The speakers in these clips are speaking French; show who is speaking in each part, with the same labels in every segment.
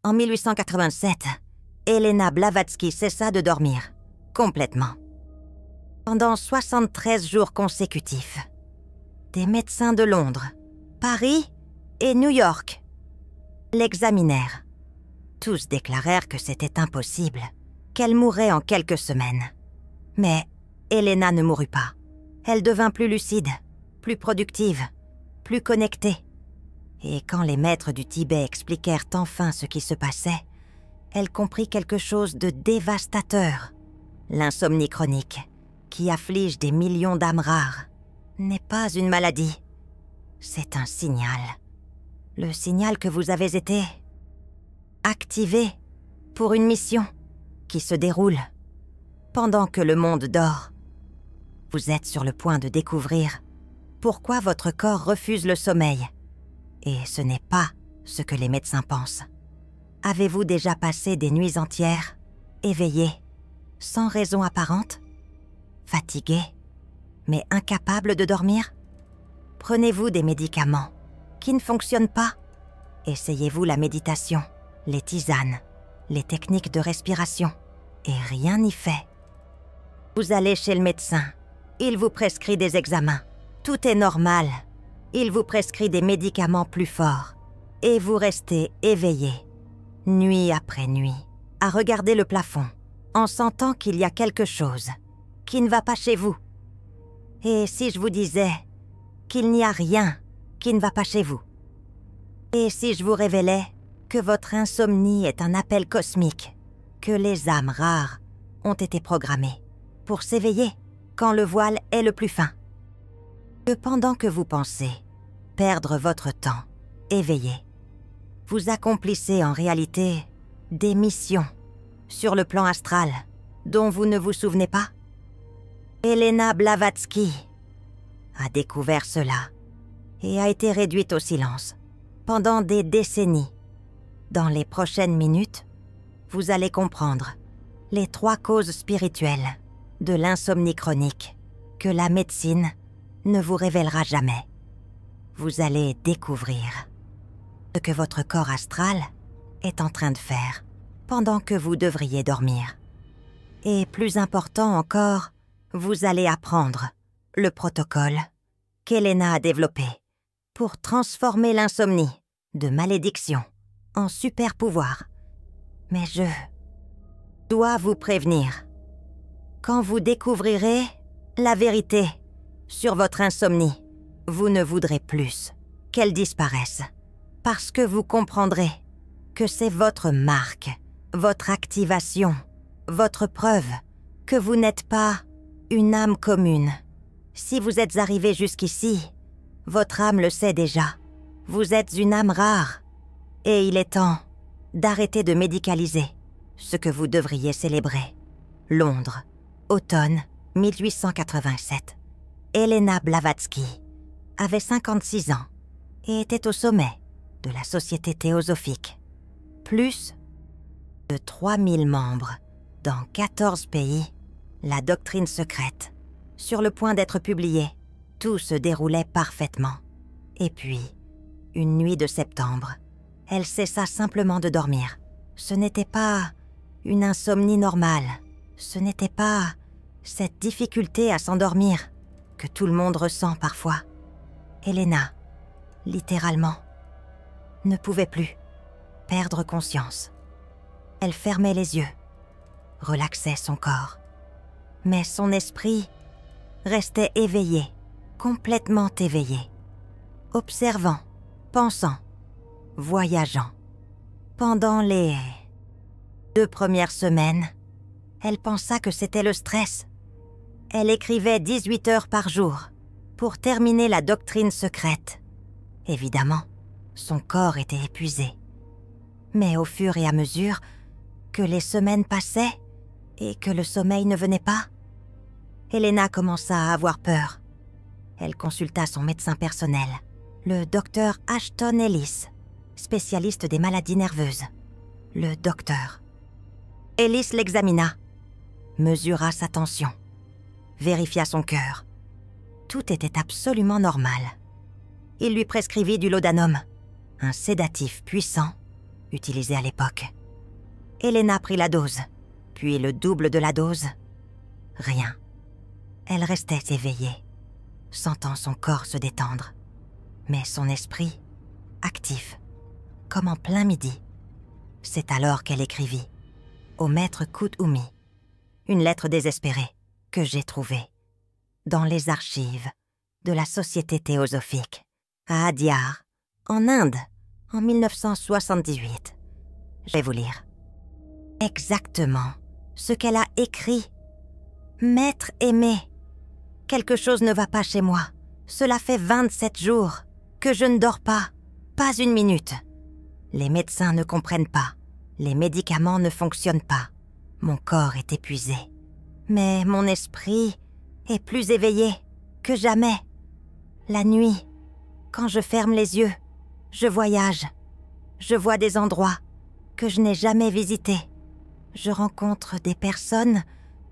Speaker 1: En 1887, Elena Blavatsky cessa de dormir, complètement. Pendant 73 jours consécutifs. Des médecins de Londres, Paris et New York l'examinèrent. Tous déclarèrent que c'était impossible, qu'elle mourrait en quelques semaines. Mais Elena ne mourut pas. Elle devint plus lucide, plus productive, plus connectée. Et quand les maîtres du Tibet expliquèrent enfin ce qui se passait, elle comprit quelque chose de dévastateur. L'insomnie chronique, qui afflige des millions d'âmes rares, n'est pas une maladie. C'est un signal. Le signal que vous avez été activé pour une mission qui se déroule pendant que le monde dort. Vous êtes sur le point de découvrir pourquoi votre corps refuse le sommeil. Et ce n'est pas ce que les médecins pensent. Avez-vous déjà passé des nuits entières, éveillé, sans raison apparente, fatigué, mais incapable de dormir? Prenez-vous des médicaments qui ne fonctionnent pas? Essayez-vous la méditation, les tisanes, les techniques de respiration, et rien n'y fait. Vous allez chez le médecin, il vous prescrit des examens, tout est normal. Il vous prescrit des médicaments plus forts, et vous restez éveillé, nuit après nuit, à regarder le plafond, en sentant qu'il y a quelque chose qui ne va pas chez vous. Et si je vous disais qu'il n'y a rien qui ne va pas chez vous? Et si je vous révélais que votre insomnie est un appel cosmique, que les âmes rares ont été programmées pour s'éveiller quand le voile est le plus fin? Que pendant que vous pensez perdre votre temps, éveillé, vous accomplissez en réalité des missions sur le plan astral dont vous ne vous souvenez pas? Elena Blavatsky a découvert cela et a été réduite au silence pendant des décennies. Dans les prochaines minutes, vous allez comprendre les 3 causes spirituelles de l'insomnie chronique que la médecine ne vous révélera jamais. Vous allez découvrir ce que votre corps astral est en train de faire pendant que vous devriez dormir. Et plus important encore, vous allez apprendre le protocole qu'Elena a développé pour transformer l'insomnie de malédiction en super pouvoir. Mais je dois vous prévenir. Quand vous découvrirez la vérité sur votre insomnie, vous ne voudrez plus qu'elle disparaisse, parce que vous comprendrez que c'est votre marque, votre activation, votre preuve que vous n'êtes pas une âme commune. Si vous êtes arrivé jusqu'ici, votre âme le sait déjà. Vous êtes une âme rare, et il est temps d'arrêter de médicaliser ce que vous devriez célébrer. Londres, automne 1887. Elena Blavatsky avait 56 ans et était au sommet de la Société théosophique. Plus de 3000 membres dans 14 pays, la doctrine secrète, sur le point d'être publiée. Tout se déroulait parfaitement. Et puis, une nuit de septembre, elle cessa simplement de dormir. Ce n'était pas une insomnie normale. Ce n'était pas cette difficulté à s'endormir que tout le monde ressent parfois. Elena, littéralement, ne pouvait plus perdre conscience. Elle fermait les yeux, relaxait son corps. Mais son esprit restait éveillé, complètement éveillé, observant, pensant, voyageant. Pendant les 2 premières semaines, elle pensa que c'était le stress. Elle écrivait 18 heures par jour pour terminer la doctrine secrète. Évidemment, son corps était épuisé. Mais au fur et à mesure que les semaines passaient et que le sommeil ne venait pas, Elena commença à avoir peur. Elle consulta son médecin personnel, le docteur Ashton Ellis, spécialiste des maladies nerveuses. Le docteur. Ellis l'examina, mesura sa tension, vérifia son cœur. Tout était absolument normal. Il lui prescrivit du laudanum, un sédatif puissant utilisée à l'époque. Elena prit la dose, puis le double de la dose. Rien. Elle restait éveillée, sentant son corps se détendre, mais son esprit actif, comme en plein midi. C'est alors qu'elle écrivit au maître Kuthumi une lettre désespérée que j'ai trouvée dans les archives de la Société théosophique à Adyar, en Inde, en 1978. Je vais vous lire exactement ce qu'elle a écrit. Maître aimé, quelque chose ne va pas chez moi. Cela fait 27 jours que je ne dors pas une minute. Les médecins ne comprennent pas. Les médicaments ne fonctionnent pas. Mon corps est épuisé. Mais mon esprit est plus éveillé que jamais. La nuit, quand je ferme les yeux, je voyage. Je vois des endroits que je n'ai jamais visités. Je rencontre des personnes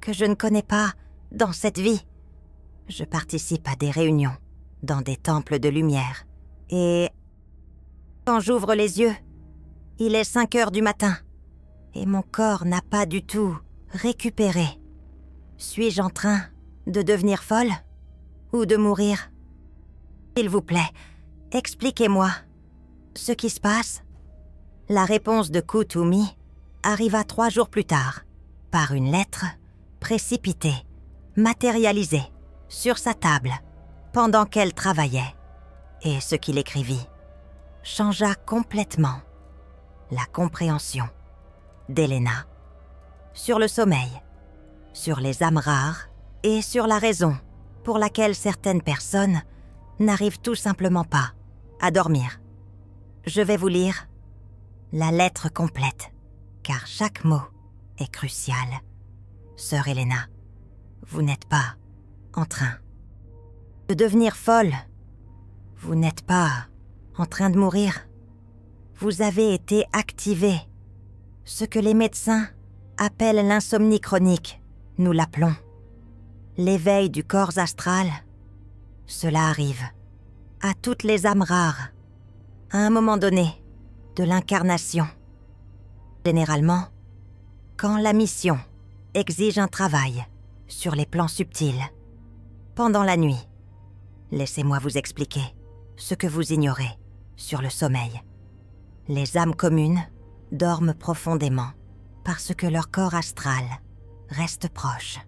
Speaker 1: que je ne connais pas dans cette vie. Je participe à des réunions dans des temples de lumière. Et quand j'ouvre les yeux, il est 5 heures du matin et mon corps n'a pas du tout récupéré. Suis-je en train de devenir folle ou de mourir? S'il vous plaît, expliquez-moi ce qui se passe. La réponse de Kuthumi arriva 3 jours plus tard, par une lettre précipitée, matérialisée, sur sa table, pendant qu'elle travaillait. Et ce qu'il écrivit changea complètement la compréhension d'Elena sur le sommeil, sur les âmes rares et sur la raison pour laquelle certaines personnes n'arrivent tout simplement pas à dormir. Je vais vous lire la lettre complète, car chaque mot est crucial. Sœur Elena, vous n'êtes pas en train de devenir folle. Vous n'êtes pas en train de mourir. Vous avez été activé. Ce que les médecins appellent l'insomnie chronique, nous l'appelons l'éveil du corps astral. Cela arrive à toutes les âmes rares, à un moment donné de l'incarnation. Généralement, quand la mission exige un travail sur les plans subtils, pendant la nuit. Laissez-moi vous expliquer ce que vous ignorez sur le sommeil. Les âmes communes dorment profondément parce que leur corps astral reste proche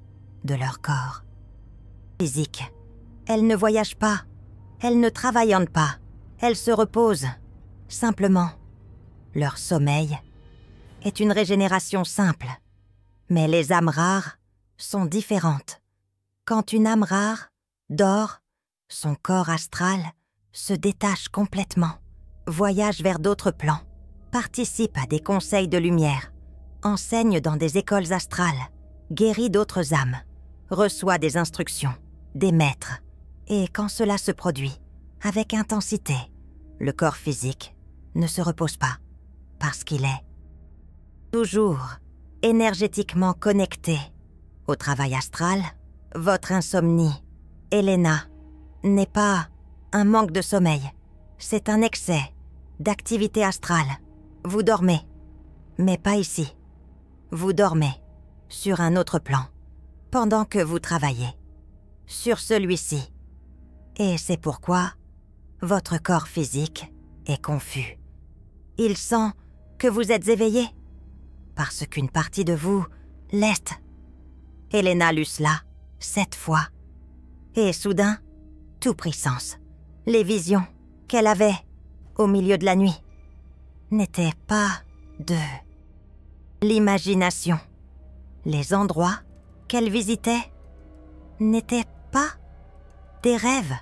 Speaker 1: de leur corps physique. Elles ne voyagent pas, elles ne travaillent pas, elles se reposent. Simplement, leur sommeil est une régénération simple. Mais les âmes rares sont différentes. Quand une âme rare dort, son corps astral se détache complètement, voyage vers d'autres plans, participe à des conseils de lumière, enseigne dans des écoles astrales, guérit d'autres âmes, reçoit des instructions, des maîtres. Et quand cela se produit, avec intensité, le corps physique ne se repose pas, parce qu'il est toujours énergétiquement connecté au travail astral. Votre insomnie, Elena, n'est pas un manque de sommeil, c'est un excès d'activité astrale. Vous dormez, mais pas ici. Vous dormez sur un autre plan, pendant que vous travaillez sur celui-ci. Et c'est pourquoi votre corps physique est confus. Il sent que vous êtes éveillé, parce qu'une partie de vous l'est. Elena lut cela 7 fois. Et soudain, tout prit sens. Les visions qu'elle avait au milieu de la nuit n'étaient pas de l'imagination. Les endroits qu'elle visitait n'étaient pas des rêves.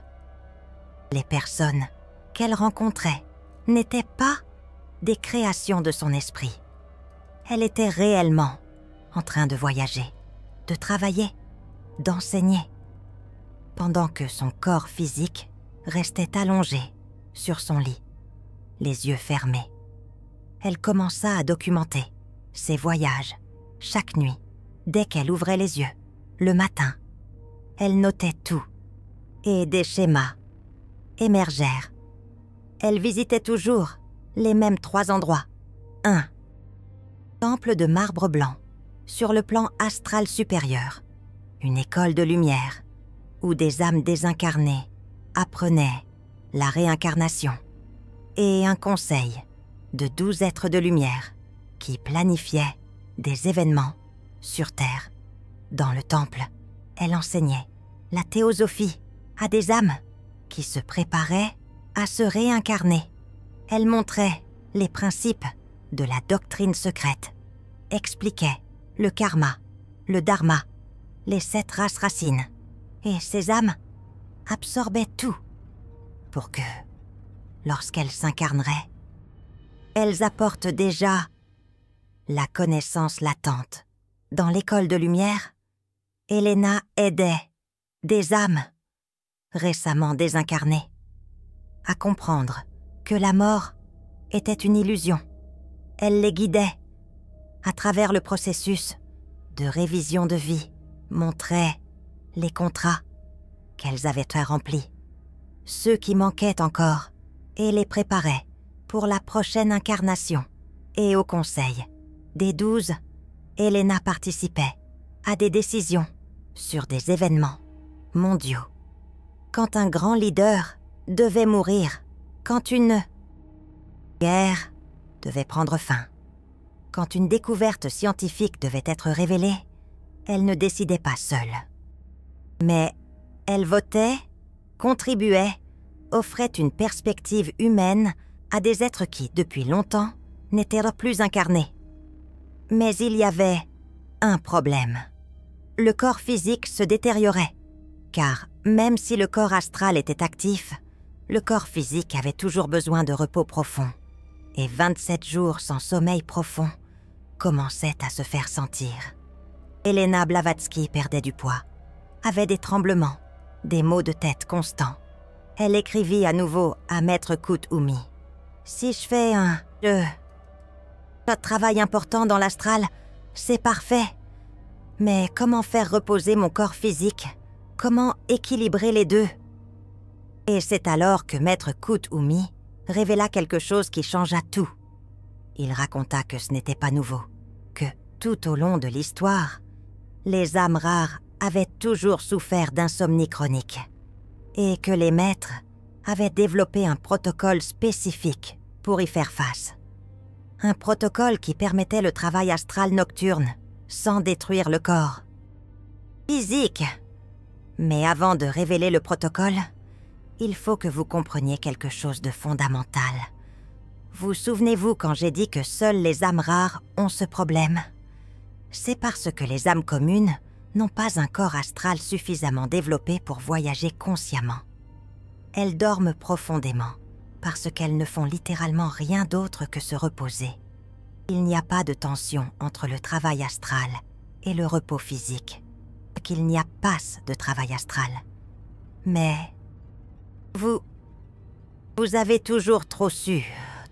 Speaker 1: Les personnes qu'elle rencontrait n'étaient pas des créations de son esprit. Elle était réellement en train de voyager, de travailler, d'enseigner, pendant que son corps physique restait allongé sur son lit, les yeux fermés. Elle commença à documenter ses voyages chaque nuit, dès qu'elle ouvrait les yeux, le matin. Elle notait tout, et des schémas émergèrent. Elle visitait toujours les mêmes 3 endroits, 1. Temple de marbre blanc, sur le plan astral supérieur, une école de lumière, où des âmes désincarnées apprenaient la réincarnation, et un conseil de 12 êtres de lumière qui planifiaient des événements sur Terre. Dans le temple, elle enseignait la théosophie à des âmes qui se préparaient à se réincarner. Elle montrait les principes de la doctrine secrète, expliquait le karma, le dharma, les 7 races racines, et ces âmes absorbaient tout pour que, lorsqu'elles s'incarneraient, elles apportent déjà la connaissance latente. Dans l'école de lumière, Elena aidait des âmes récemment désincarnées à comprendre que la mort était une illusion. Elle les guidait à travers le processus de révision de vie, montrait les contrats qu'elles avaient remplis, ceux qui manquaient encore, et les préparait pour la prochaine incarnation. Et au conseil des 12, Elena participait à des décisions sur des événements mondiaux. Quand un grand leader devait mourir, quand une guerre devait prendre fin, quand une découverte scientifique devait être révélée, elle ne décidait pas seule. Mais elle votait, contribuait, offrait une perspective humaine à des êtres qui, depuis longtemps, n'étaient plus incarnés. Mais il y avait un problème. Le corps physique se détériorait, car même si le corps astral était actif, le corps physique avait toujours besoin de repos profond, et 27 jours sans sommeil profond commençaient à se faire sentir. Elena Blavatsky perdait du poids, avait des tremblements, des maux de tête constants. Elle écrivit à nouveau à Maître Kout-Oumi. « Si je fais un travail important dans l'astral, c'est parfait. Mais comment faire reposer mon corps physique? Comment équilibrer les deux ?» Et c'est alors que Maître Kout-Oumi révéla quelque chose qui changea tout. Il raconta que ce n'était pas nouveau, que tout au long de l'histoire, les âmes rares avaient toujours souffert d'insomnie chronique et que les maîtres avaient développé un protocole spécifique pour y faire face. Un protocole qui permettait le travail astral nocturne sans détruire le corps physique. Mais avant de révéler le protocole, il faut que vous compreniez quelque chose de fondamental. Vous souvenez-vous quand j'ai dit que seules les âmes rares ont ce problème? C'est parce que les âmes communes n'ont pas un corps astral suffisamment développé pour voyager consciemment. Elles dorment profondément, parce qu'elles ne font littéralement rien d'autre que se reposer. Il n'y a pas de tension entre le travail astral et le repos physique, qu'il n'y a pas de travail astral. Mais vous avez toujours trop su,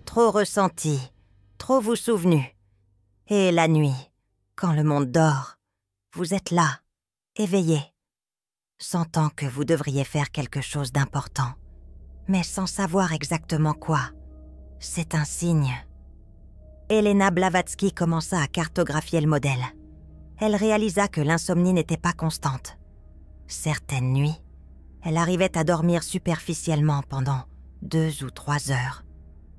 Speaker 1: trop ressenti, trop vous souvenu. Et la nuit, quand le monde dort, vous êtes là, éveillé, sentant que vous devriez faire quelque chose d'important, mais sans savoir exactement quoi. C'est un signe. Elena Blavatsky commença à cartographier le modèle. Elle réalisa que l'insomnie n'était pas constante. Certaines nuits, elle arrivait à dormir superficiellement pendant 2 ou 3 heures.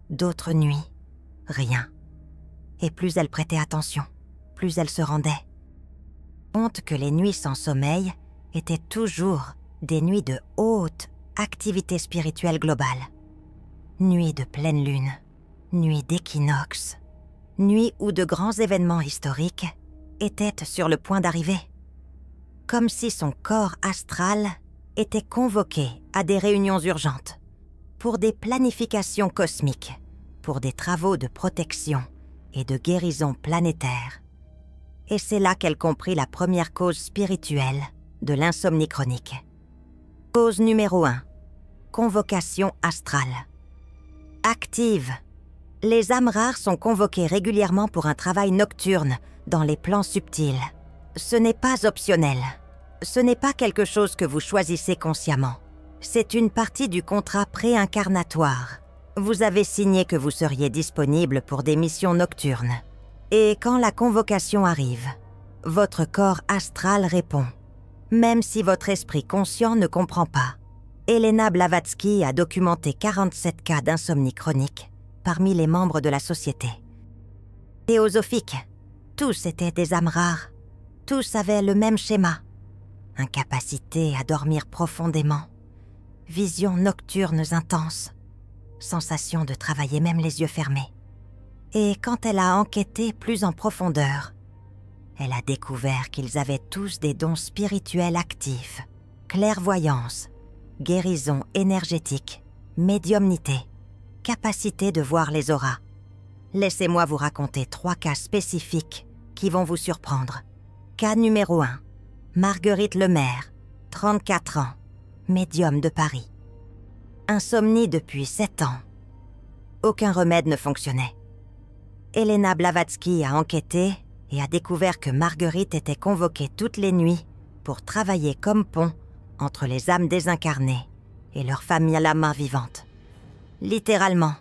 Speaker 1: D'autres nuits, rien. Et plus elle prêtait attention, plus elle se rendait compte que les nuits sans sommeil étaient toujours des nuits de haute activité spirituelle globale. Nuits de pleine lune, nuits d'équinoxe, nuits où de grands événements historiques étaient sur le point d'arriver. Comme si son corps astral était convoqué à des réunions urgentes, pour des planifications cosmiques, pour des travaux de protection et de guérison planétaire. Et c'est là qu'elle comprit la première cause spirituelle de l'insomnie chronique. Cause numéro 1. Convocation astrale. Active. Les âmes rares sont convoquées régulièrement pour un travail nocturne dans les plans subtils. Ce n'est pas optionnel. Ce n'est pas quelque chose que vous choisissez consciemment. C'est une partie du contrat préincarnatoire Vous avez signé que vous seriez disponible pour des missions nocturnes. Et quand la convocation arrive, votre corps astral répond, même si votre esprit conscient ne comprend pas. Elena Blavatsky a documenté 47 cas d'insomnie chronique parmi les membres de la société. Théosophique, tous étaient des âmes rares, tous avaient le même schéma. Incapacité à dormir profondément, visions nocturnes intenses, sensation de travailler même les yeux fermés. Et quand elle a enquêté plus en profondeur, elle a découvert qu'ils avaient tous des dons spirituels actifs, clairvoyance, guérison énergétique, médiumnité, capacité de voir les auras. Laissez-moi vous raconter 3 cas spécifiques qui vont vous surprendre. Cas numéro 1. Marguerite Lemaire, 34 ans, médium de Paris. Insomnie depuis 7 ans. Aucun remède ne fonctionnait. Elena Blavatsky a enquêté et a découvert que Marguerite était convoquée toutes les nuits pour travailler comme pont entre les âmes désincarnées et leur famille à la main vivante. Littéralement.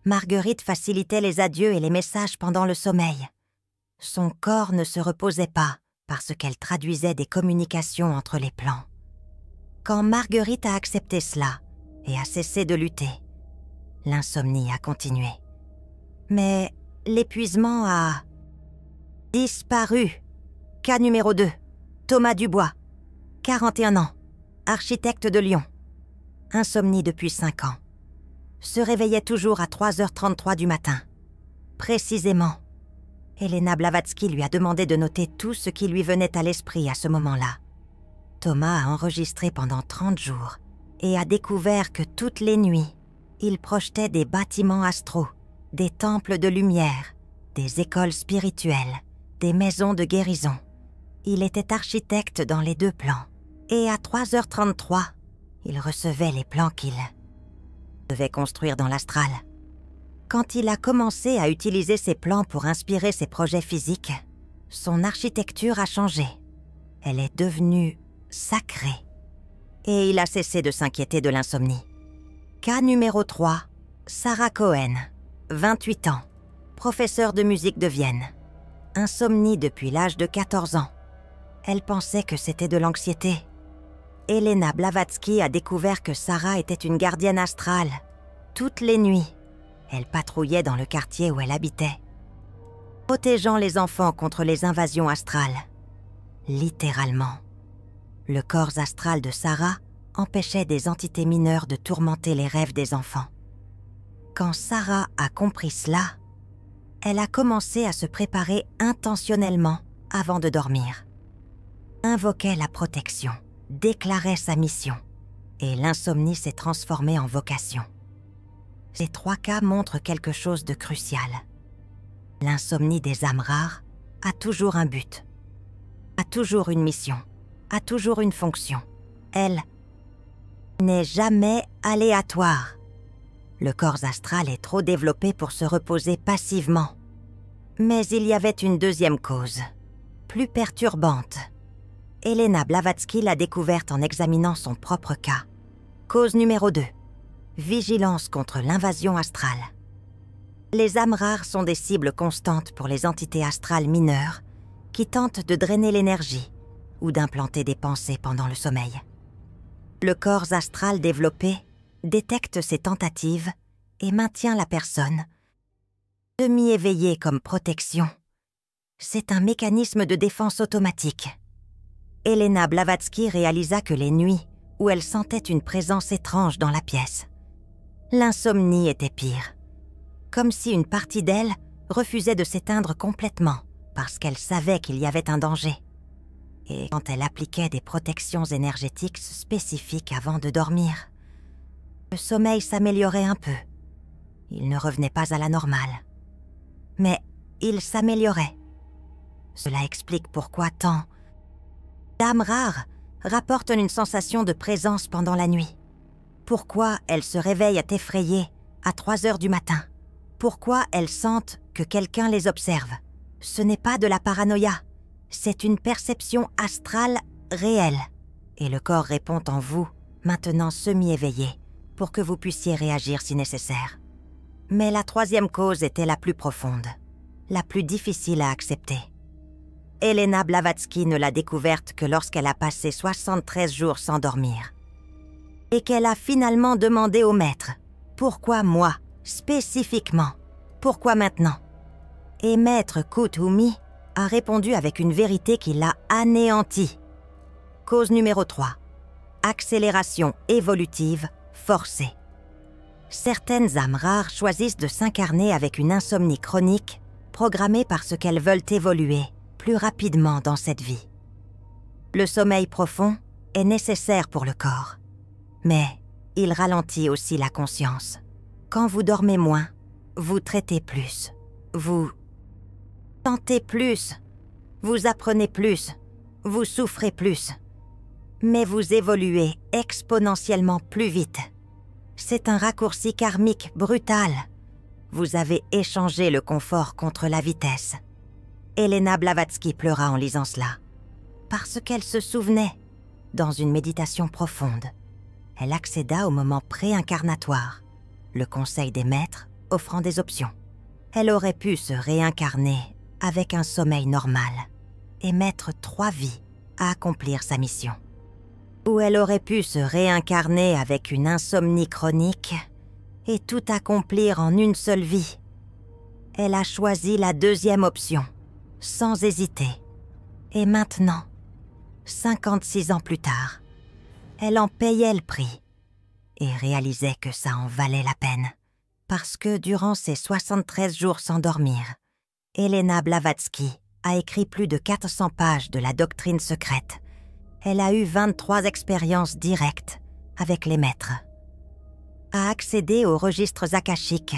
Speaker 1: Marguerite facilitait les adieux et les messages pendant le sommeil. Son corps ne se reposait pas parce qu'elle traduisait des communications entre les plans. Quand Marguerite a accepté cela et a cessé de lutter, l'insomnie a continué. Mais l'épuisement a disparu. Cas numéro 2. Thomas Dubois, 41 ans, architecte de Lyon. Insomnie depuis 5 ans. Se réveillait toujours à 3h33 du matin. Précisément, Elena Blavatsky lui a demandé de noter tout ce qui lui venait à l'esprit à ce moment-là. Thomas a enregistré pendant 30 jours et a découvert que toutes les nuits, il projetait des bâtiments astraux, des temples de lumière, des écoles spirituelles, des maisons de guérison. Il était architecte dans les 2 plans. Et à 3h33, il recevait les plans qu'il devait construire dans l'astral. Quand il a commencé à utiliser ces plans pour inspirer ses projets physiques, son architecture a changé. Elle est devenue sacrée. Et il a cessé de s'inquiéter de l'insomnie. Cas numéro 3, Sarah Cohen, 28 ans, professeure de musique de Vienne. Insomnie depuis l'âge de 14 ans. Elle pensait que c'était de l'anxiété. Elena Blavatsky a découvert que Sarah était une gardienne astrale. Toutes les nuits, elle patrouillait dans le quartier où elle habitait, protégeant les enfants contre les invasions astrales. Littéralement. Le corps astral de Sarah empêchait des entités mineures de tourmenter les rêves des enfants. Quand Sarah a compris cela, elle a commencé à se préparer intentionnellement avant de dormir. Invoquait la protection, déclarait sa mission, et l'insomnie s'est transformée en vocation. Ces 3 cas montrent quelque chose de crucial. L'insomnie des âmes rares a toujours un but, a toujours une mission, a toujours une fonction. Elle n'est jamais aléatoire. Le corps astral est trop développé pour se reposer passivement. Mais il y avait une deuxième cause, plus perturbante. Elena Blavatsky l'a découverte en examinant son propre cas. Cause numéro 2. Vigilance contre l'invasion astrale. Les âmes rares sont des cibles constantes pour les entités astrales mineures qui tentent de drainer l'énergie ou d'implanter des pensées pendant le sommeil. Le corps astral développé détecte ces tentatives et maintient la personne demi-éveillée comme protection. C'est un mécanisme de défense automatique. Elena Blavatsky réalisa que les nuits où elle sentait une présence étrange dans la pièce, l'insomnie était pire. Comme si une partie d'elle refusait de s'éteindre complètement parce qu'elle savait qu'il y avait un danger. Et quand elle appliquait des protections énergétiques spécifiques avant de dormir, le sommeil s'améliorait un peu. Il ne revenait pas à la normale. Mais il s'améliorait. Cela explique pourquoi tant d'âmes rares rapportent une sensation de présence pendant la nuit. Pourquoi elles se réveillent effrayées à 3 heures du matin. Pourquoi elles sentent que quelqu'un les observe. Ce n'est pas de la paranoïa, c'est une perception astrale réelle. Et le corps répond en vous, maintenant semi-éveillé, pour que vous puissiez réagir si nécessaire. Mais la troisième cause était la plus profonde, la plus difficile à accepter. Elena Blavatsky ne l'a découverte que lorsqu'elle a passé 73 jours sans dormir. Et qu'elle a finalement demandé au maître « Pourquoi moi, spécifiquement? Pourquoi maintenant ?» Et maître Kuthumi a répondu avec une vérité qui l'a anéanti. Cause numéro 3. Accélération évolutive forcée. Certaines âmes rares choisissent de s'incarner avec une insomnie chronique, programmée parce qu'elles veulent évoluer plus rapidement dans cette vie. Le sommeil profond est nécessaire pour le corps, mais il ralentit aussi la conscience. Quand vous dormez moins, vous traitez plus, vous tentez plus, vous apprenez plus, vous souffrez plus, mais vous évoluez exponentiellement plus vite. C'est un raccourci karmique brutal. Vous avez échangé le confort contre la vitesse. Elena Blavatsky pleura en lisant cela, parce qu'elle se souvenait, dans une méditation profonde, elle accéda au moment préincarnatoire, le conseil des maîtres offrant des options. Elle aurait pu se réincarner avec un sommeil normal et mettre 3 vies à accomplir sa mission. Ou elle aurait pu se réincarner avec une insomnie chronique et tout accomplir en une seule vie. Elle a choisi la deuxième option, sans hésiter. Et maintenant, 56 ans plus tard, elle en payait le prix et réalisait que ça en valait la peine. Parce que durant ces 73 jours sans dormir, Elena Blavatsky a écrit plus de 400 pages de la doctrine secrète. Elle a eu 23 expériences directes avec les maîtres. A accédé aux registres akashiques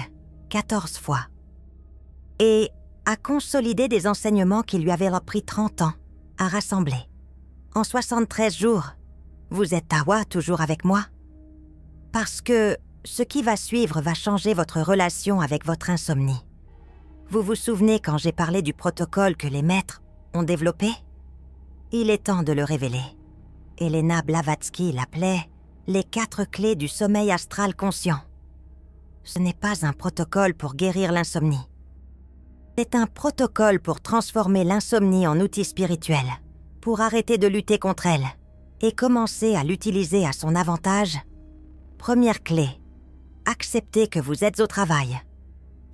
Speaker 1: 14 fois. Et a consolidé des enseignements qui lui avaient pris 30 ans à rassembler. En 73 jours, vous êtes Tawa toujours avec moi? Parce que ce qui va suivre va changer votre relation avec votre insomnie. Vous vous souvenez quand j'ai parlé du protocole que les maîtres ont développé? Il est temps de le révéler. Elena Blavatsky l'appelait « les 4 clés du sommeil astral conscient ». Ce n'est pas un protocole pour guérir l'insomnie. C'est un protocole pour transformer l'insomnie en outil spirituel, pour arrêter de lutter contre elle et commencer à l'utiliser à son avantage. Première clé, acceptez que vous êtes au travail.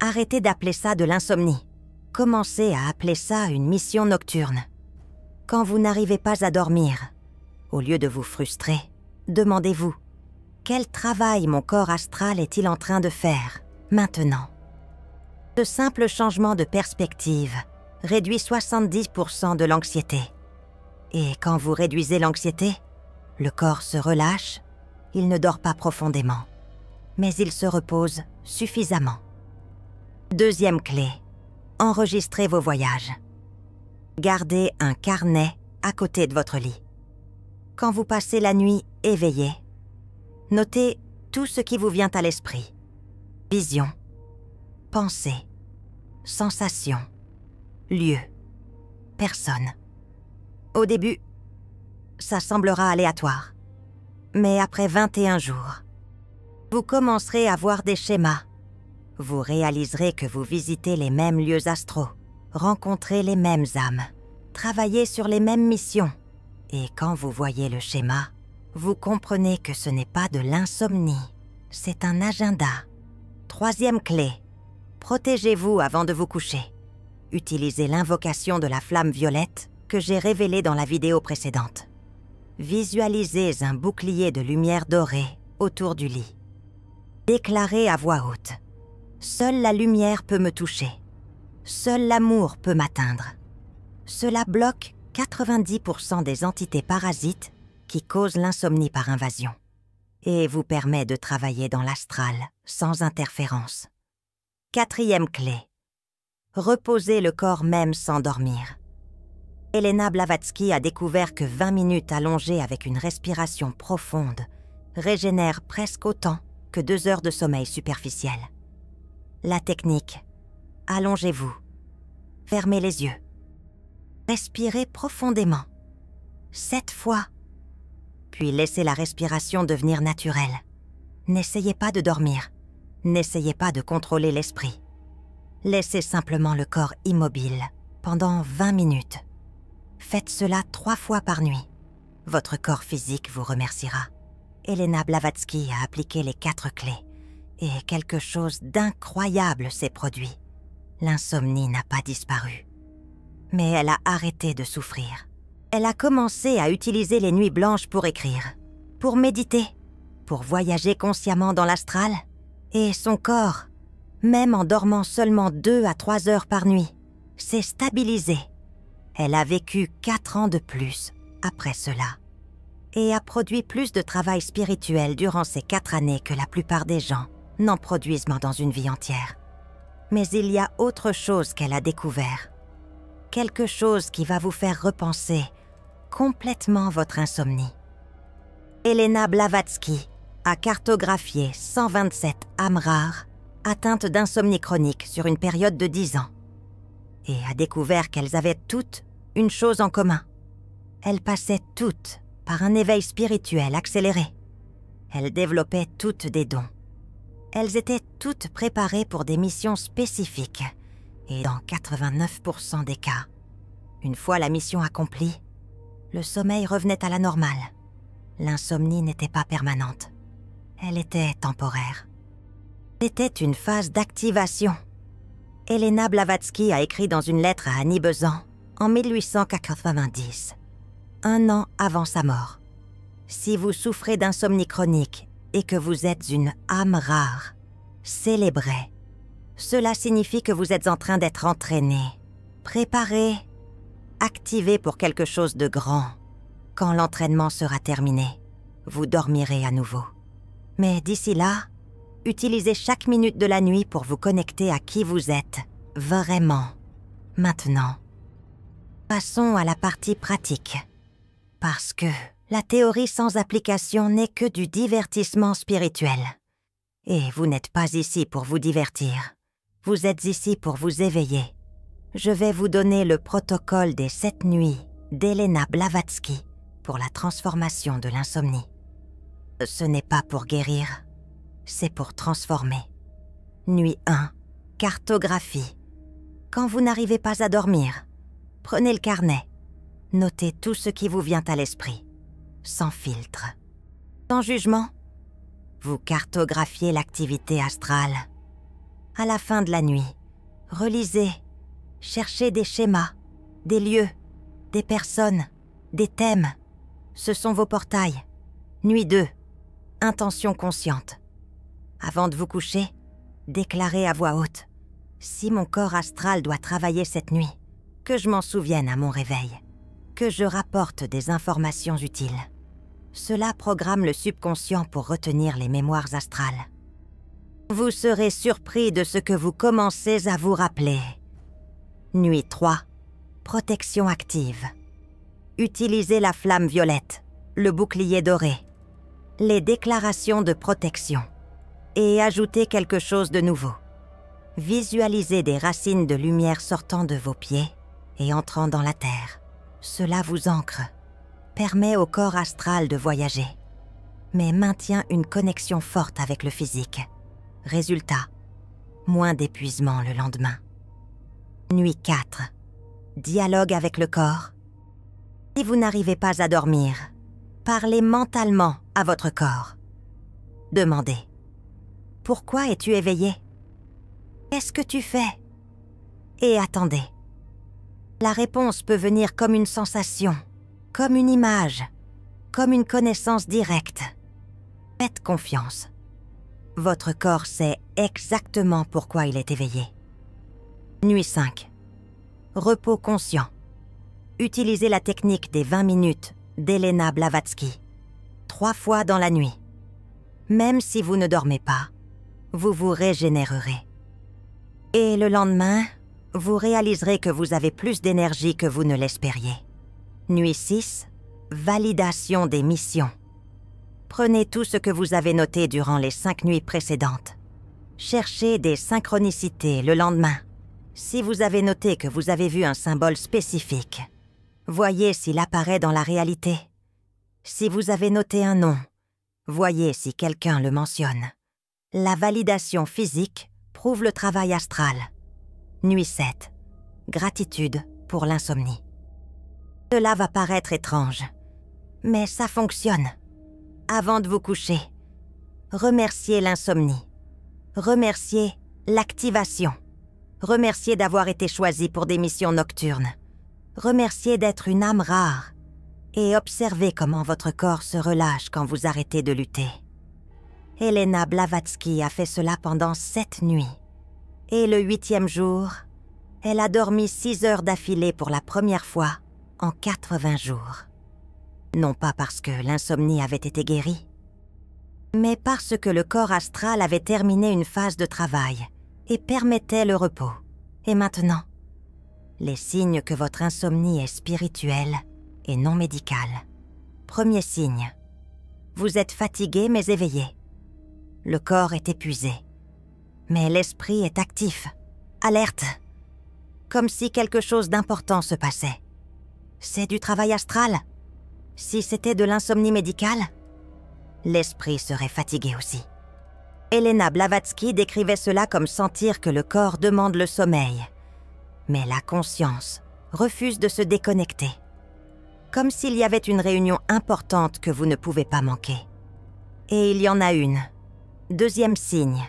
Speaker 1: Arrêtez d'appeler ça de l'insomnie. Commencez à appeler ça une mission nocturne. Quand vous n'arrivez pas à dormir, au lieu de vous frustrer, demandez-vous « Quel travail mon corps astral est-il en train de faire maintenant ?» Ce simple changement de perspective réduit 70% de l'anxiété. Et quand vous réduisez l'anxiété, le corps se relâche, il ne dort pas profondément, mais il se repose suffisamment. Deuxième clé, enregistrez vos voyages. Gardez un carnet à côté de votre lit. Quand vous passez la nuit éveillé, notez tout ce qui vous vient à l'esprit. Vision, pensée, sensation, lieu, personne. Au début, ça semblera aléatoire. Mais après 21 jours, vous commencerez à voir des schémas. Vous réaliserez que vous visitez les mêmes lieux astraux, rencontrez les mêmes âmes, travaillez sur les mêmes missions. Et quand vous voyez le schéma, vous comprenez que ce n'est pas de l'insomnie, c'est un agenda. Troisième clé, protégez-vous avant de vous coucher. Utilisez l'invocation de la flamme violette que j'ai révélée dans la vidéo précédente. Visualisez un bouclier de lumière dorée autour du lit. Déclarez à voix haute. Seule la lumière peut me toucher. Seul l'amour peut m'atteindre. Cela bloque 90% des entités parasites qui causent l'insomnie par invasion et vous permet de travailler dans l'astral sans interférence. Quatrième clé. Reposez le corps même sans dormir. Elena Blavatsky a découvert que 20 minutes allongées avec une respiration profonde régénèrent presque autant que 2 heures de sommeil superficiel. La technique. Allongez-vous. Fermez les yeux. Respirez profondément. 7 fois. Puis laissez la respiration devenir naturelle. N'essayez pas de dormir. N'essayez pas de contrôler l'esprit. Laissez simplement le corps immobile pendant 20 minutes. Faites cela 3 fois par nuit. Votre corps physique vous remerciera. Elena Blavatsky a appliqué les 4 clés et quelque chose d'incroyable s'est produit. L'insomnie n'a pas disparu. Mais elle a arrêté de souffrir. Elle a commencé à utiliser les nuits blanches pour écrire, pour méditer, pour voyager consciemment dans l'astral. Et son corps, même en dormant seulement 2 à 3 heures par nuit, s'est stabilisé. Elle a vécu 4 ans de plus après cela et a produit plus de travail spirituel durant ces 4 années que la plupart des gens n'en produisent dans une vie entière. Mais il y a autre chose qu'elle a découvert. Quelque chose qui va vous faire repenser complètement votre insomnie. Elena Blavatsky a cartographié 127 âmes rares atteintes d'insomnie chronique sur une période de 10 ans et a découvert qu'elles avaient toutes une chose en commun. Elles passaient toutes par un éveil spirituel accéléré. Elles développaient toutes des dons. Elles étaient toutes préparées pour des missions spécifiques et dans 89% des cas, une fois la mission accomplie, le sommeil revenait à la normale. L'insomnie n'était pas permanente. Elle était temporaire. C'était une phase d'activation. Elena Blavatsky a écrit dans une lettre à Annie Besant en 1890, 1 an avant sa mort. « Si vous souffrez d'insomnie chronique et que vous êtes une âme rare, célébrez. Cela signifie que vous êtes en train d'être entraîné, préparé, activé pour quelque chose de grand. Quand l'entraînement sera terminé, vous dormirez à nouveau. Mais d'ici là, utilisez chaque minute de la nuit pour vous connecter à qui vous êtes, vraiment, maintenant. » Passons à la partie pratique. Parce que la théorie sans application n'est que du divertissement spirituel. Et vous n'êtes pas ici pour vous divertir. Vous êtes ici pour vous éveiller. Je vais vous donner le protocole des 7 nuits d'Elena Blavatsky pour la transformation de l'insomnie. Ce n'est pas pour guérir, c'est pour transformer. Nuit 1, cartographie. Quand vous n'arrivez pas à dormir, prenez le carnet. Notez tout ce qui vous vient à l'esprit, sans filtre. Sans jugement, vous cartographiez l'activité astrale. À la fin de la nuit, relisez, cherchez des schémas, des lieux, des personnes, des thèmes. Ce sont vos portails. Nuit 2, intention consciente. Avant de vous coucher, déclarez à voix haute « Si mon corps astral doit travailler cette nuit, que je m'en souvienne à mon réveil, que je rapporte des informations utiles. » Cela programme le subconscient pour retenir les mémoires astrales. Vous serez surpris de ce que vous commencez à vous rappeler. Nuit 3, protection active. Utilisez la flamme violette, le bouclier doré, les déclarations de protection et ajoutez quelque chose de nouveau. Visualisez des racines de lumière sortant de vos pieds et entrant dans la terre. Cela vous ancre, permet au corps astral de voyager, mais maintient une connexion forte avec le physique. Résultat, moins d'épuisement le lendemain. Nuit 4, dialogue avec le corps. Si vous n'arrivez pas à dormir, parlez mentalement à votre corps. Demandez « Pourquoi es-tu éveillé ? Qu'est-ce que tu fais ?» Et attendez. La réponse peut venir comme une sensation, comme une image, comme une connaissance directe. Faites confiance. Votre corps sait exactement pourquoi il est éveillé. Nuit 5. Repos conscient. Utilisez la technique des 20 minutes d'Elena Blavatsky. 3 fois dans la nuit. Même si vous ne dormez pas, vous vous régénérerez. Et le lendemain, vous réaliserez que vous avez plus d'énergie que vous ne l'espériez. Nuit 6. Validation des missions. Prenez tout ce que vous avez noté durant les 5 nuits précédentes. Cherchez des synchronicités le lendemain. Si vous avez noté que vous avez vu un symbole spécifique, voyez s'il apparaît dans la réalité. Si vous avez noté un nom, Voyez si quelqu'un le mentionne. La validation physique prouve le travail astral. Nuit 7. Gratitude pour l'insomnie. Cela va paraître étrange, mais ça fonctionne. Avant de vous coucher, remerciez l'insomnie. Remerciez l'activation. Remerciez d'avoir été choisi pour des missions nocturnes. Remerciez d'être une âme rare. Et observez comment votre corps se relâche quand vous arrêtez de lutter. Elena Blavatsky a fait cela pendant 7 nuits. Et le 8e jour, elle a dormi 6 heures d'affilée pour la première fois en 80 jours. Non pas parce que l'insomnie avait été guérie, mais parce que le corps astral avait terminé une phase de travail et permettait le repos. Et maintenant, les signes que votre insomnie est spirituelle et non médicale. Premier signe, vous êtes fatigué mais éveillé. Le corps est épuisé, mais l'esprit est actif, alerte, comme si quelque chose d'important se passait. C'est du travail astral. Si c'était de l'insomnie médicale, l'esprit serait fatigué aussi. Elena Blavatsky décrivait cela comme sentir que le corps demande le sommeil, mais la conscience refuse de se déconnecter. Comme s'il y avait une réunion importante que vous ne pouvez pas manquer. Et il y en a une. Deuxième signe.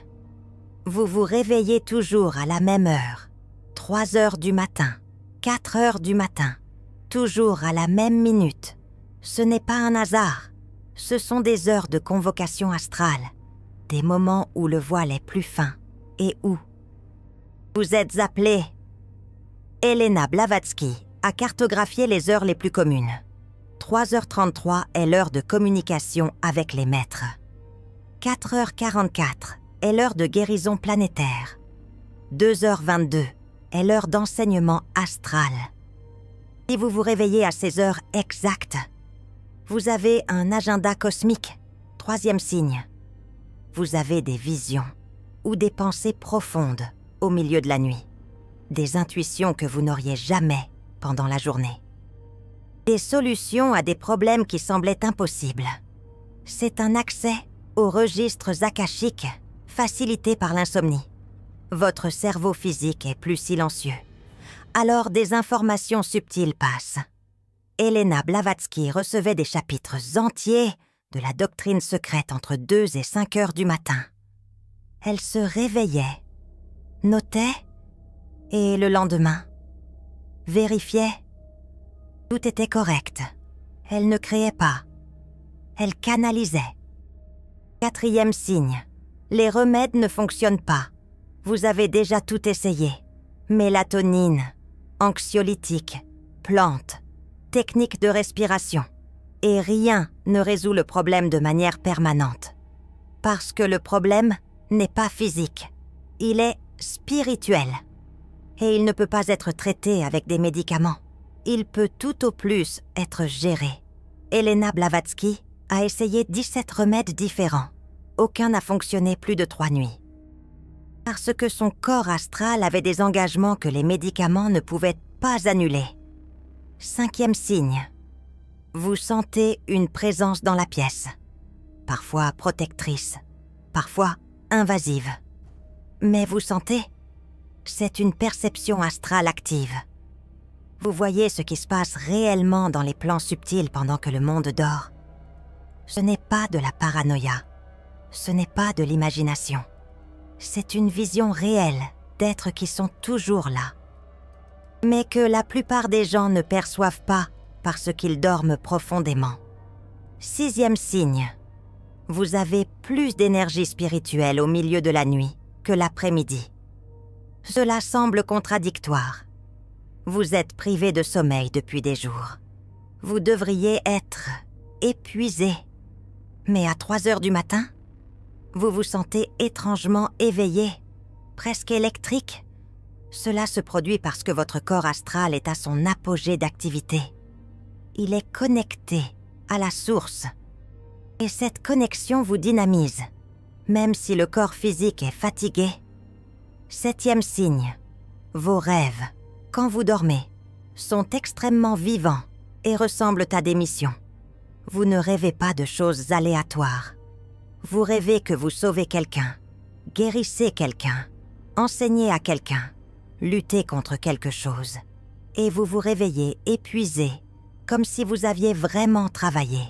Speaker 1: Vous vous réveillez toujours à la même heure. 3 heures du matin, 4 heures du matin, toujours à la même minute. Ce n'est pas un hasard. Ce sont des heures de convocation astrale, des moments où le voile est plus fin et où vous êtes appelé. Elena Blavatsky a cartographié les heures les plus communes. 3h33 est l'heure de communication avec les maîtres. 4h44 est l'heure de guérison planétaire. 2h22 est l'heure d'enseignement astral. Si vous vous réveillez à ces heures exactes, vous avez un agenda cosmique. 3e signe. Vous avez des visions ou des pensées profondes au milieu de la nuit. Des intuitions que vous n'auriez jamais pendant la journée. Des solutions à des problèmes qui semblaient impossibles. C'est un accès aux registres akashiques facilité par l'insomnie. Votre cerveau physique est plus silencieux. Alors des informations subtiles passent. Elena Blavatsky recevait des chapitres entiers de la doctrine secrète entre 2 et 5 heures du matin. Elle se réveillait, notait, et le lendemain, vérifiait. Tout était correct. Elle ne créait pas. Elle canalisait. 4e signe. Les remèdes ne fonctionnent pas. Vous avez déjà tout essayé. Mélatonine, anxiolytique, plantes, technique de respiration. Et rien ne résout le problème de manière permanente. Parce que le problème n'est pas physique. Il est spirituel. Et il ne peut pas être traité avec des médicaments. Il peut tout au plus être géré. Elena Blavatsky a essayé 17 remèdes différents. Aucun n'a fonctionné plus de 3 nuits. Parce que son corps astral avait des engagements que les médicaments ne pouvaient pas annuler. 5e signe. Vous sentez une présence dans la pièce. Parfois protectrice, parfois invasive. Mais vous sentez, c'est une perception astrale active. Vous voyez ce qui se passe réellement dans les plans subtils pendant que le monde dort. Ce n'est pas de la paranoïa. Ce n'est pas de l'imagination. C'est une vision réelle d'êtres qui sont toujours là. Mais que la plupart des gens ne perçoivent pas parce qu'ils dorment profondément. 6e signe. Vous avez plus d'énergie spirituelle au milieu de la nuit que l'après-midi. Cela semble contradictoire. Vous êtes privé de sommeil depuis des jours. Vous devriez être épuisé. Mais à 3 heures du matin, vous vous sentez étrangement éveillé, presque électrique. Cela se produit parce que votre corps astral est à son apogée d'activité. Il est connecté à la source. Et cette connexion vous dynamise, même si le corps physique est fatigué. 7e signe. Vos rêves, quand vous dormez, sont extrêmement vivants et ressemblent à des missions. Vous ne rêvez pas de choses aléatoires Vous rêvez que vous sauvez quelqu'un, guérissez quelqu'un, enseignez à quelqu'un, luttez contre quelque chose. Et vous vous réveillez épuisé, comme si vous aviez vraiment travaillé,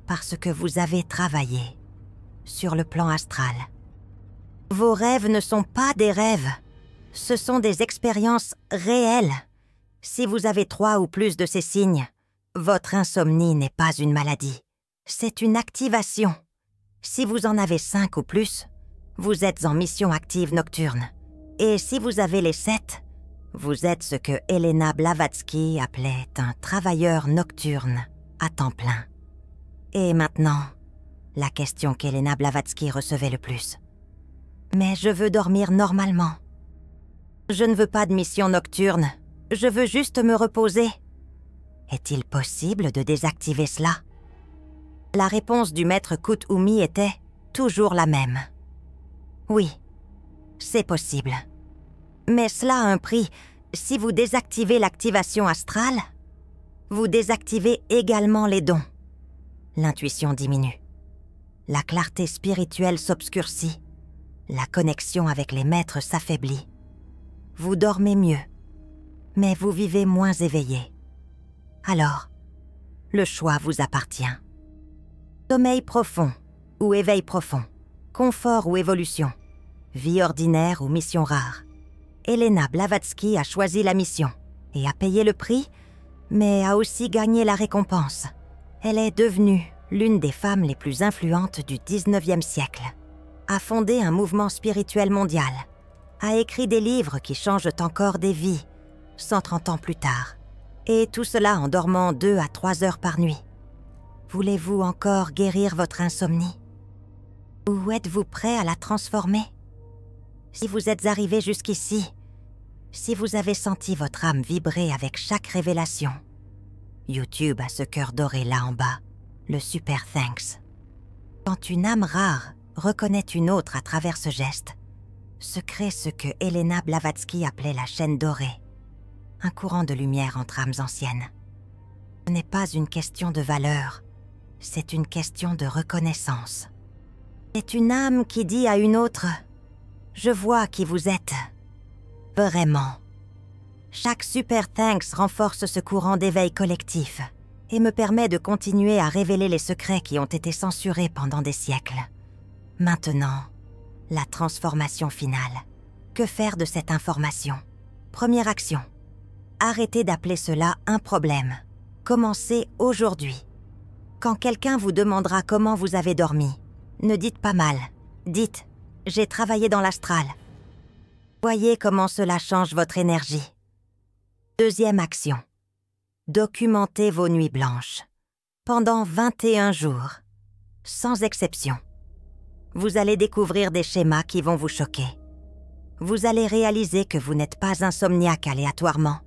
Speaker 1: parce que vous avez travaillé sur le plan astral. Vos rêves ne sont pas des rêves, ce sont des expériences réelles. Si vous avez 3 ou plus de ces signes, votre insomnie n'est pas une maladie, c'est une activation. Si vous en avez 5 ou plus, vous êtes en mission active nocturne. Et si vous avez les 7, vous êtes ce que Elena Blavatsky appelait un travailleur nocturne à temps plein. Et maintenant, la question qu'Elena Blavatsky recevait le plus. Mais je veux dormir normalement. Je ne veux pas de mission nocturne, je veux juste me reposer. Est-il possible de désactiver cela? La réponse du maître Kuthumi était toujours la même. Oui, c'est possible. Mais cela a un prix. Si vous désactivez l'activation astrale, vous désactivez également les dons. L'intuition diminue. La clarté spirituelle s'obscurcit. La connexion avec les maîtres s'affaiblit. Vous dormez mieux, mais vous vivez moins éveillé. Alors, le choix vous appartient. Sommeil profond ou éveil profond, confort ou évolution, vie ordinaire ou mission rare. Elena Blavatsky a choisi la mission et a payé le prix, mais a aussi gagné la récompense. Elle est devenue l'une des femmes les plus influentes du 19e siècle, a fondé un mouvement spirituel mondial, a écrit des livres qui changent encore des vies 130 ans plus tard, et tout cela en dormant 2 à 3 heures par nuit. Voulez-vous encore guérir votre insomnie? Ou êtes-vous prêt à la transformer? Si vous êtes arrivé jusqu'ici, si vous avez senti votre âme vibrer avec chaque révélation, YouTube a ce cœur doré là en bas, le super thanks. Quand une âme rare reconnaît une autre à travers ce geste, se crée ce que Elena Blavatsky appelait la chaîne dorée, un courant de lumière entre âmes anciennes. Ce n'est pas une question de valeur, c'est une question de reconnaissance. C'est une âme qui dit à une autre « Je vois qui vous êtes, vraiment ». Chaque super thanks renforce ce courant d'éveil collectif et me permet de continuer à révéler les secrets qui ont été censurés pendant des siècles. Maintenant, la transformation finale. Que faire de cette information? Première action. Arrêtez d'appeler cela un problème. Commencez aujourd'hui. Quand quelqu'un vous demandera comment vous avez dormi, ne dites pas mal. Dites « J'ai travaillé dans l'astral ». Voyez comment cela change votre énergie. Deuxième action. Documentez vos nuits blanches. Pendant 21 jours. Sans exception. Vous allez découvrir des schémas qui vont vous choquer. Vous allez réaliser que vous n'êtes pas insomniaque aléatoirement.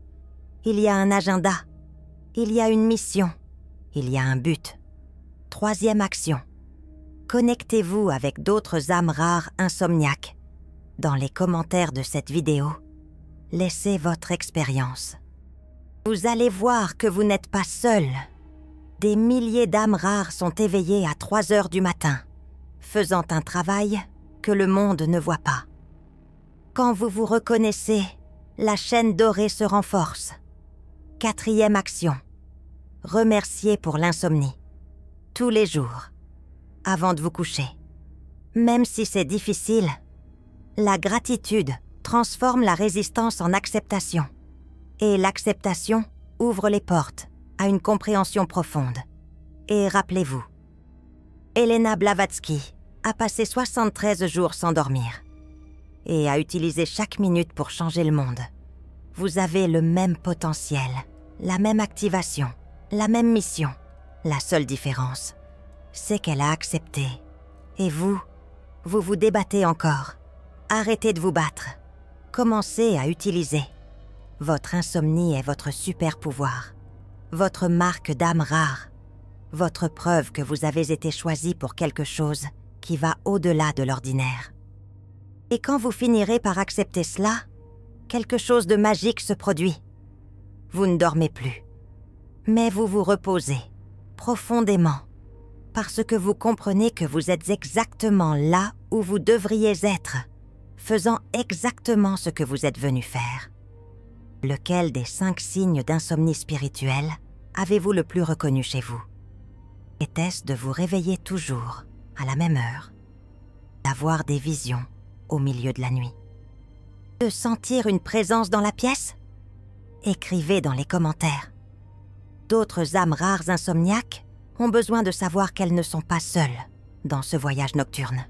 Speaker 1: Il y a un agenda. Il y a une mission. Il y a un but. Troisième action. Connectez-vous avec d'autres âmes rares insomniaques. Dans les commentaires de cette vidéo, laissez votre expérience. Vous allez voir que vous n'êtes pas seul. Des milliers d'âmes rares sont éveillées à 3 heures du matin, faisant un travail que le monde ne voit pas. Quand vous vous reconnaissez, la chaîne dorée se renforce. Quatrième action. Remerciez pour l'insomnie. Tous les jours. Avant de vous coucher. Même si c'est difficile, la gratitude transforme la résistance en acceptation. Et l'acceptation ouvre les portes à une compréhension profonde. Et rappelez-vous, Elena Blavatsky a passé 73 jours sans dormir et a utilisé chaque minute pour changer le monde. Vous avez le même potentiel, la même activation, la même mission. La seule différence, c'est qu'elle a accepté. Et vous vous débattez encore. Arrêtez de vous battre. Commencez à utiliser. Votre insomnie est votre super pouvoir. Votre marque d'âme rare. Votre preuve que vous avez été choisi pour quelque chose qui va au-delà de l'ordinaire. Et quand vous finirez par accepter cela, quelque chose de magique se produit. Vous ne dormez plus, mais vous vous reposez profondément parce que vous comprenez que vous êtes exactement là où vous devriez être, faisant exactement ce que vous êtes venu faire. Lequel des 5 signes d'insomnie spirituelle avez-vous le plus reconnu chez vous? Était-ce de vous réveiller toujours, à la même heure, d'avoir des visions au milieu de la nuit, de sentir une présence dans la pièce? Écrivez dans les commentaires. D'autres âmes rares insomniaques ont besoin de savoir qu'elles ne sont pas seules dans ce voyage nocturne.